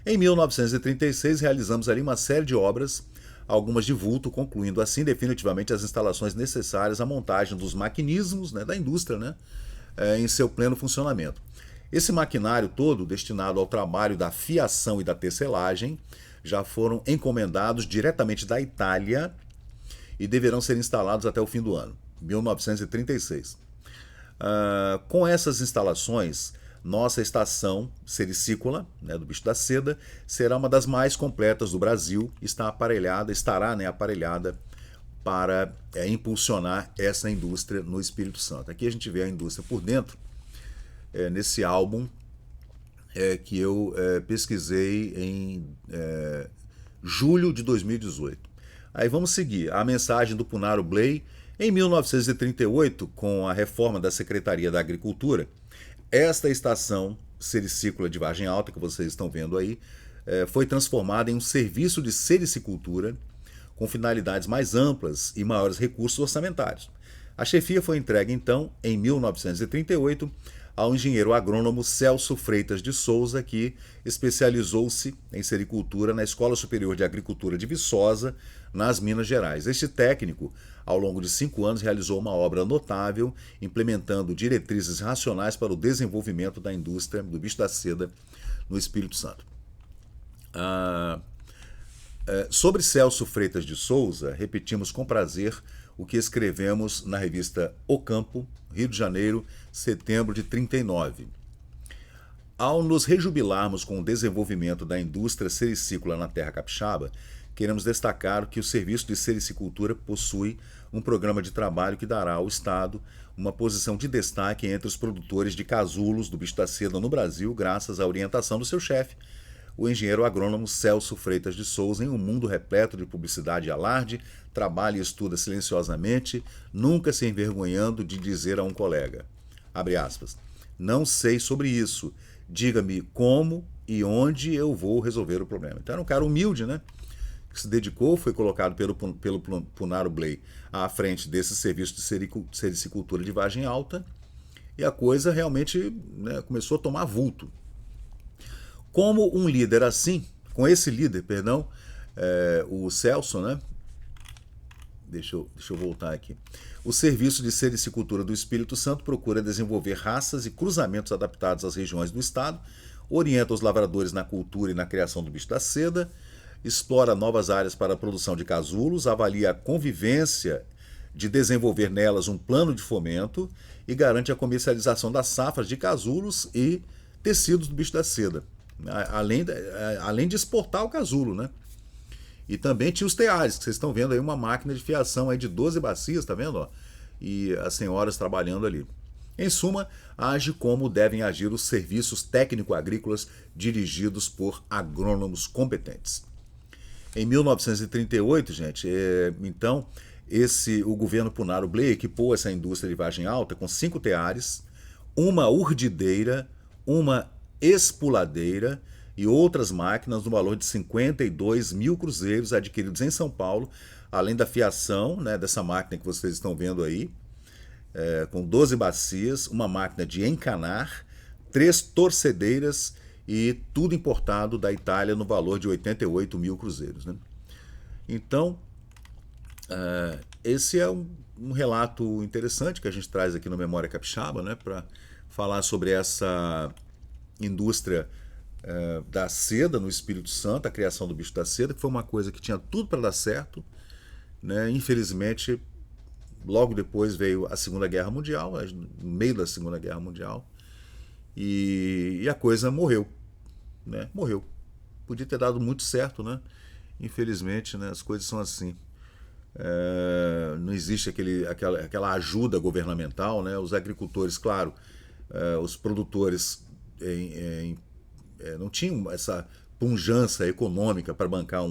Em 1936, realizamos ali uma série de obras, algumas de vulto, concluindo assim definitivamente as instalações necessárias à montagem dos maquinismos, né, da indústria, né, em seu pleno funcionamento. Esse maquinário todo, destinado ao trabalho da fiação e da tecelagem, já foram encomendados diretamente da Itália e deverão ser instalados até o fim do ano, 1936. Com essas instalações, nossa estação sericícola, né, do bicho da seda, será uma das mais completas do Brasil, estará aparelhada para impulsionar essa indústria no Espírito Santo. Aqui a gente vê a indústria por dentro, nesse álbum que eu pesquisei em julho de 2018. Aí vamos seguir. A mensagem do Punaro Bley. Em 1938, com a reforma da Secretaria da Agricultura, esta estação sericícola de Vargem Alta, que vocês estão vendo aí, foi transformada em um serviço de sericicultura com finalidades mais amplas e maiores recursos orçamentários. A chefia foi entregue, então, em 1938, ao engenheiro agrônomo Celso Freitas de Souza, que especializou-se em sericultura na Escola Superior de Agricultura de Viçosa, nas Minas Gerais. Este técnico, ao longo de 5 anos, realizou uma obra notável, implementando diretrizes racionais para o desenvolvimento da indústria do bicho da seda no Espírito Santo. Sobre Celso Freitas de Souza, repetimos com prazer o que escrevemos na revista O Campo, Rio de Janeiro, setembro de 39. Ao nos rejubilarmos com o desenvolvimento da indústria sericícola na terra capixaba, queremos destacar que o Serviço de Sericicultura possui um programa de trabalho que dará ao Estado uma posição de destaque entre os produtores de casulos do bicho da seda no Brasil, graças à orientação do seu chefe, o engenheiro agrônomo Celso Freitas de Souza. Em um mundo repleto de publicidade e alarde, trabalha e estuda silenciosamente, nunca se envergonhando de dizer a um colega, abre aspas, não sei sobre isso, diga-me como e onde eu vou resolver o problema. Então era um cara humilde, né? Que se dedicou, foi colocado pelo Punaro Bley à frente desse serviço de sericicultura de Vargem Alta, e a coisa realmente, né, começou a tomar vulto. Como um líder assim, com esse líder, o Celso, né, Deixa eu voltar aqui. O Serviço de Sericicultura do Espírito Santo procura desenvolver raças e cruzamentos adaptados às regiões do estado, orienta os lavradores na cultura e na criação do bicho da seda, explora novas áreas para a produção de casulos, avalia a convivência de desenvolver nelas um plano de fomento e garante a comercialização das safras de casulos e tecidos do bicho da seda, além de exportar o casulo, né? E também tinha os teares, que vocês estão vendo aí uma máquina de fiação aí de 12 bacias, tá vendo? Ó? E as senhoras trabalhando ali. Em suma, age como devem agir os serviços técnico-agrícolas dirigidos por agrônomos competentes. Em 1938, gente, então, o governo Punaro Bley equipou essa indústria de vagem alta com 5 teares, uma urdideira, uma espuladeira e outras máquinas no valor de 52 mil cruzeiros adquiridos em São Paulo, além da fiação, né, dessa máquina que vocês estão vendo aí, com 12 bacias, uma máquina de encanar, 3 torcedeiras e tudo importado da Itália no valor de 88 mil cruzeiros. Né? Então, esse é um relato interessante que a gente traz aqui no Memória Capixaba, né, para falar sobre essa indústria da seda no Espírito Santo, a criação do bicho da seda, que foi uma coisa que tinha tudo para dar certo, né? Infelizmente, logo depois veio a Segunda Guerra Mundial, no meio da Segunda Guerra Mundial, e a coisa morreu, né? Morreu. Podia ter dado muito certo, né? Infelizmente, né, as coisas são assim. Não existe aquela ajuda governamental, né? Os agricultores, claro, os produtores não tinham essa pujança econômica para bancar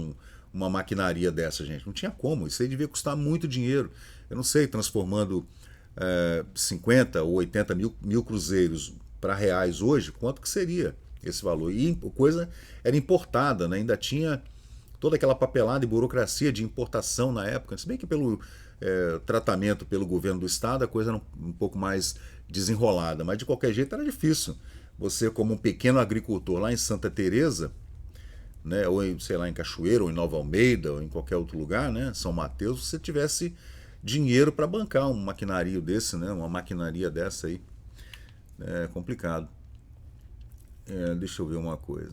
uma maquinaria dessa, gente. Não tinha como. Isso aí devia custar muito dinheiro. Eu não sei, transformando 50 ou 80 mil cruzeiros para reais hoje, quanto que seria esse valor? E a coisa era importada, né? Ainda tinha toda aquela papelada e burocracia de importação na época. Se bem que pelo tratamento pelo governo do estado a coisa era um pouco mais desenrolada, mas de qualquer jeito era difícil. Você, como um pequeno agricultor lá em Santa Teresa, né, ou sei lá, em Cachoeiro, ou em Nova Almeida, ou em qualquer outro lugar, né, São Mateus, você tivesse dinheiro para bancar um maquinario desse, né, uma maquinaria dessa aí. É complicado. Deixa eu ver uma coisa.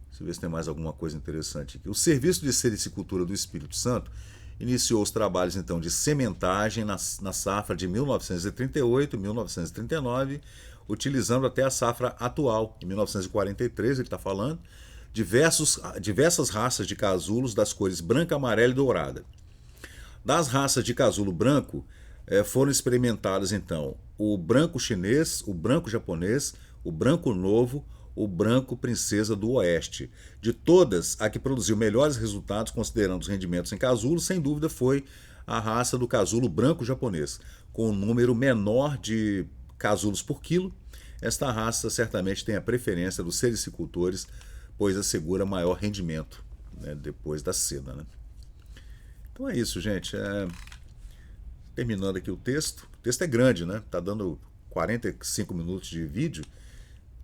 Deixa eu ver se tem mais alguma coisa interessante aqui. O Serviço de Sericicultura do Espírito Santo iniciou os trabalhos então de sementagem na safra de 1938 e 1939, utilizando até a safra atual, em 1943, ele está falando, diversas raças de casulos das cores branca, amarela e dourada. Das raças de casulo branco, foram experimentadas então o branco chinês, o branco japonês, o branco novo, o branco princesa do oeste. De todas, a que produziu melhores resultados, considerando os rendimentos em casulo, sem dúvida foi a raça do casulo branco japonês, com um número menor de casulos por quilo. Esta raça certamente tem a preferência dos sericicultores, pois assegura maior rendimento, né, depois da seda. Né? Então é isso, gente. Terminando aqui o texto. O texto é grande, né? Tá dando 45 minutos de vídeo,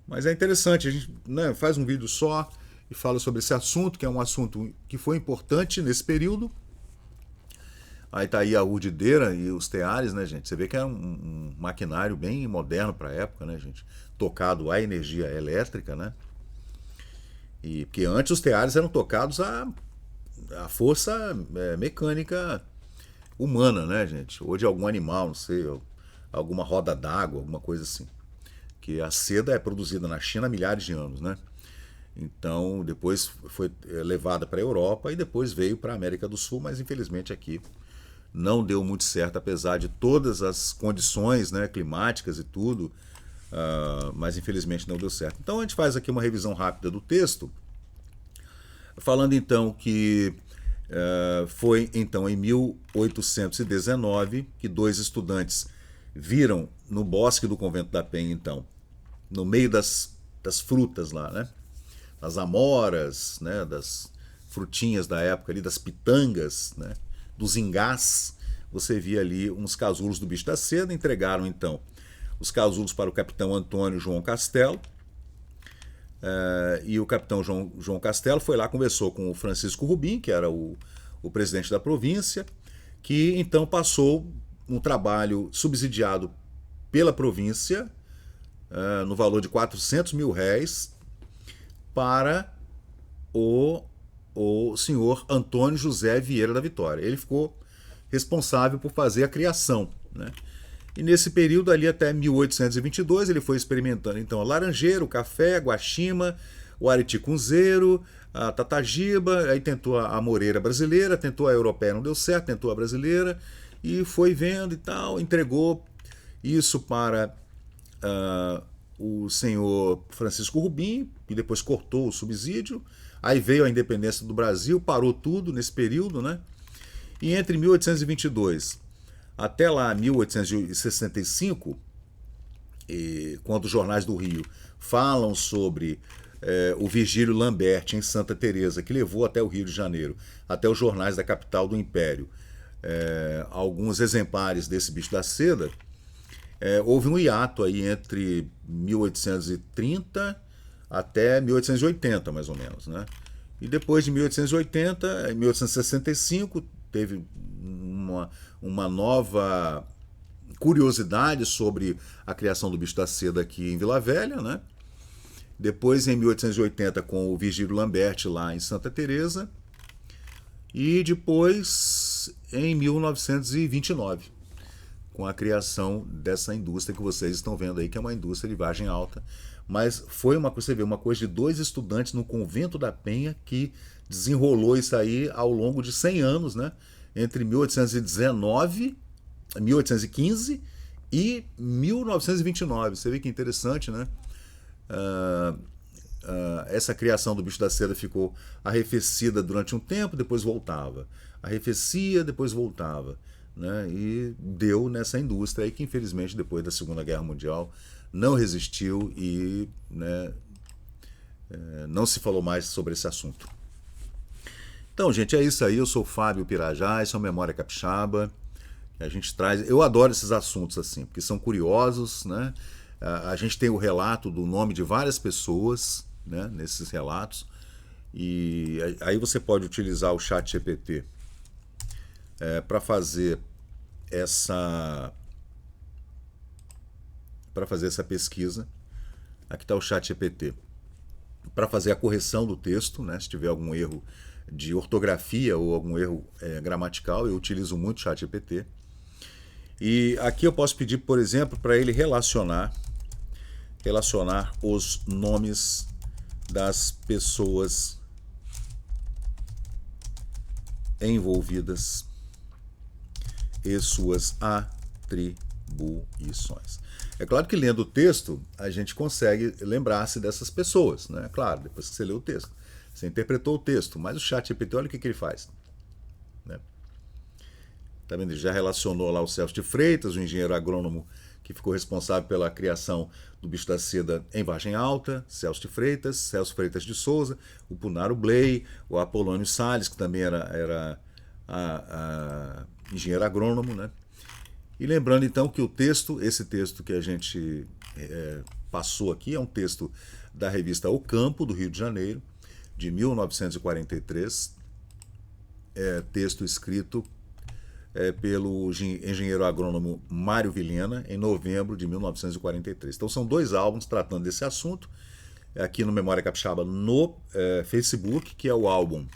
mas é interessante. A gente, né, faz um vídeo só e fala sobre esse assunto, que é um assunto que foi importante nesse período. Aí tá aí a urdideira e os teares, né, gente? Você vê que é um maquinário bem moderno para a época, né, gente? Tocado a energia elétrica, né? E porque antes os teares eram tocados a força mecânica humana, né, gente? Ou de algum animal, não sei, alguma roda d'água, alguma coisa assim. Que a seda é produzida na China há milhares de anos, né? Então, depois foi levada para a Europa e depois veio para a América do Sul, mas infelizmente aqui não deu muito certo, apesar de todas as condições, né, climáticas e tudo, mas infelizmente não deu certo. Então a gente faz aqui uma revisão rápida do texto, falando então que foi então em 1819 que 2 estudantes viram no bosque do Convento da Penha, então, no meio das frutas lá, né, das amoras, né, das frutinhas da época ali, das pitangas, né, dos ingás, você via ali uns casulos do bicho da seda. Entregaram então os casulos para o capitão Antônio João Castelo, e o capitão João Castelo foi lá, conversou com o Francisco Rubim, que era o presidente da província, que então passou um trabalho subsidiado pela província, no valor de R$ 400 mil, para o senhor Antônio José Vieira da Vitória. Ele ficou responsável por fazer a criação, né? E nesse período ali até 1822 ele foi experimentando então a laranjeira, o café, a guaxima, o ariticunzeiro, a tatagiba, aí tentou a moreira brasileira, tentou a europeia, não deu certo, tentou a brasileira e foi vendo e tal, entregou isso para o senhor Francisco Rubim, e depois cortou o subsídio, aí veio a independência do Brasil, parou tudo nesse período, né? E entre 1822 até lá 1865, quando os jornais do Rio falam sobre o Virgílio Lambert em Santa Teresa, que levou até o Rio de Janeiro, até os jornais da capital do Império, alguns exemplares desse bicho da seda, houve um hiato aí entre 1830 até 1880, mais ou menos, né? E depois de 1880, em 1865, teve uma nova curiosidade sobre a criação do bicho da seda aqui em Vila Velha, né? Depois, em 1880, com o Virgílio Lambert lá em Santa Teresa. E depois, em 1929, com a criação dessa indústria que vocês estão vendo aí, que é uma indústria de Vargem Alta. Mas foi você vê, uma coisa de 2 estudantes no Convento da Penha que desenrolou isso aí ao longo de 100 anos, né? Entre 1815 e 1929. Você vê que interessante, né? Essa criação do bicho da seda ficou arrefecida durante um tempo, depois voltava. Arrefecia, depois voltava. Né? E deu nessa indústria aí que, infelizmente, depois da Segunda Guerra Mundial, não resistiu e, né, não se falou mais sobre esse assunto. Então, gente, é isso aí. Eu sou o Fábio Pirajá, isso é o Memória Capixaba. A gente traz. Eu adoro esses assuntos assim, porque são curiosos, né? A gente tem o relato do nome de várias pessoas, né, nesses relatos. E aí você pode utilizar o ChatGPT para fazer essa pesquisa. Aqui está o ChatGPT. Para fazer a correção do texto, né, se tiver algum erro de ortografia ou algum erro gramatical, eu utilizo muito o ChatGPT. E aqui eu posso pedir, por exemplo, para ele relacionar os nomes das pessoas envolvidas e suas atribuições. É claro que lendo o texto a gente consegue lembrar-se dessas pessoas, né? Claro, depois que você lê o texto. Você interpretou o texto, mas o ChatGPT, olha o que ele faz. Né? Tá vendo? Ele já relacionou lá o Celso de Freitas, o engenheiro agrônomo que ficou responsável pela criação do bicho da seda em Vargem Alta, Celso Freitas de Souza, o Punaro Bley, o Apolônio Salles, que também era engenheiro agrônomo, né? E lembrando então que esse texto que a gente passou aqui é um texto da revista O Campo, do Rio de Janeiro, de 1943, texto escrito pelo engenheiro agrônomo Mário Vilhena, em novembro de 1943. Então são 2 álbuns tratando desse assunto, aqui no Memória Capixaba no Facebook, que é o álbum.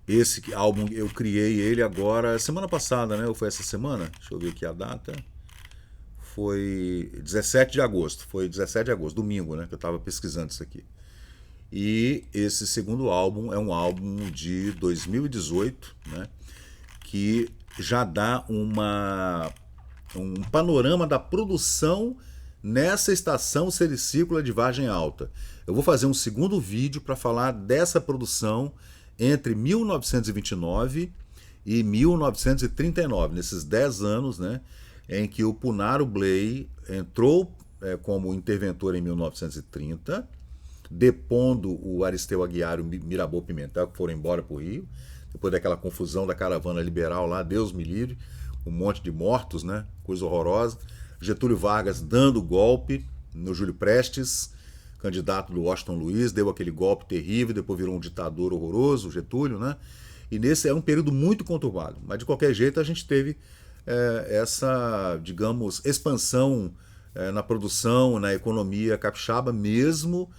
Esse álbum eu criei ele agora, semana passada, né? Ou foi essa semana? Deixa eu ver aqui a data. Foi 17 de agosto, domingo, né? Que eu estava pesquisando isso aqui. E esse segundo álbum é um álbum de 2018, né? Que já dá um panorama da produção nessa estação sericícola de Vargem Alta. Eu vou fazer um segundo vídeo para falar dessa produção entre 1929 e 1939, nesses 10 anos, né, em que o Punaro Bley entrou como interventor em 1930, depondo o Aristeu Aguiar e o Mirabô Pimentel, que foram embora para o Rio, depois daquela confusão da caravana liberal lá, Deus me livre, um monte de mortos, né? Coisa horrorosa. Getúlio Vargas dando golpe no Júlio Prestes, candidato do Washington Luiz, deu aquele golpe terrível, depois virou um ditador horroroso, Getúlio, né? E nesse é um período muito conturbado. Mas, de qualquer jeito, a gente teve essa, digamos, expansão na produção, na economia capixaba, mesmo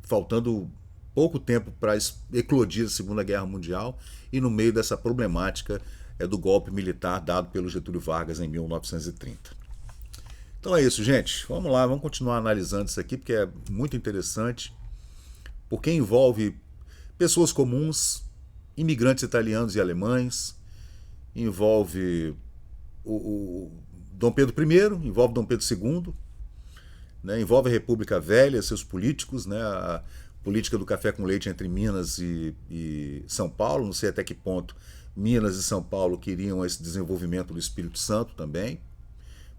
faltando pouco tempo para eclodir a Segunda Guerra Mundial e no meio dessa problemática do golpe militar dado pelo Getúlio Vargas em 1930. Então é isso, gente. Vamos lá, vamos continuar analisando isso aqui, porque é muito interessante, porque envolve pessoas comuns, imigrantes italianos e alemães, envolve o Dom Pedro I, envolve Dom Pedro II, né, envolve a República Velha, seus políticos, né, a política do café com leite entre Minas e São Paulo. Não sei até que ponto Minas e São Paulo queriam esse desenvolvimento do Espírito Santo também,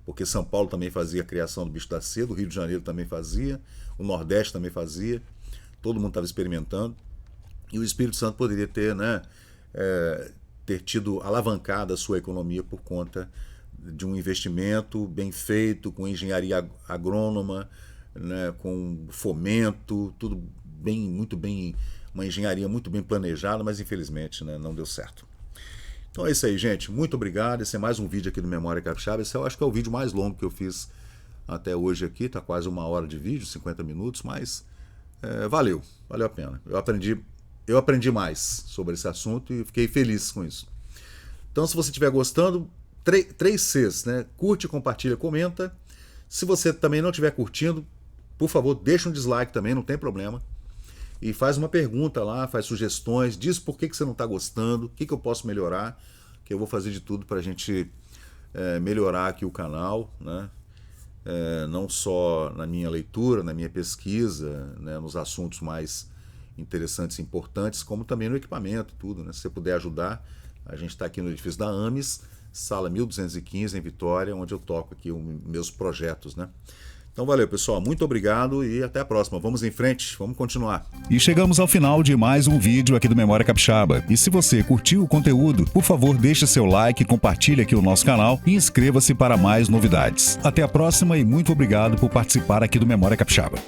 porque São Paulo também fazia a criação do bicho da seda, o Rio de Janeiro também fazia, o Nordeste também fazia, todo mundo estava experimentando, e o Espírito Santo poderia ter, né, ter tido alavancado a sua economia por conta de um investimento bem feito, com engenharia agrônoma, né, com fomento, tudo bem, muito bem, uma engenharia muito bem planejada, mas infelizmente, né, não deu certo. Então é isso aí, gente. Muito obrigado. Esse é mais um vídeo aqui do Memória Capixaba. Esse eu acho que é o vídeo mais longo que eu fiz até hoje aqui. Tá quase 1 hora de vídeo, 50 minutos, mas valeu a pena. Eu aprendi mais sobre esse assunto e fiquei feliz com isso. Então, se você estiver gostando, 3 Cs, né? Curte, compartilha, comenta. Se você também não estiver curtindo, por favor, deixa um dislike também, não tem problema. E faz uma pergunta lá, faz sugestões, diz por que você não está gostando, o que eu posso melhorar, que eu vou fazer de tudo para a gente melhorar aqui o canal, né? Não só na minha leitura, na minha pesquisa, né? Nos assuntos mais interessantes e importantes, como também no equipamento, tudo, né? Se você puder ajudar, a gente está aqui no edifício da Ames, sala 1215 em Vitória, onde eu toco aqui meus projetos, né? Então valeu, pessoal, muito obrigado e até a próxima. Vamos em frente, vamos continuar. E chegamos ao final de mais um vídeo aqui do Memória Capixaba. E se você curtiu o conteúdo, por favor, deixe seu like, compartilhe aqui o nosso canal e inscreva-se para mais novidades. Até a próxima e muito obrigado por participar aqui do Memória Capixaba.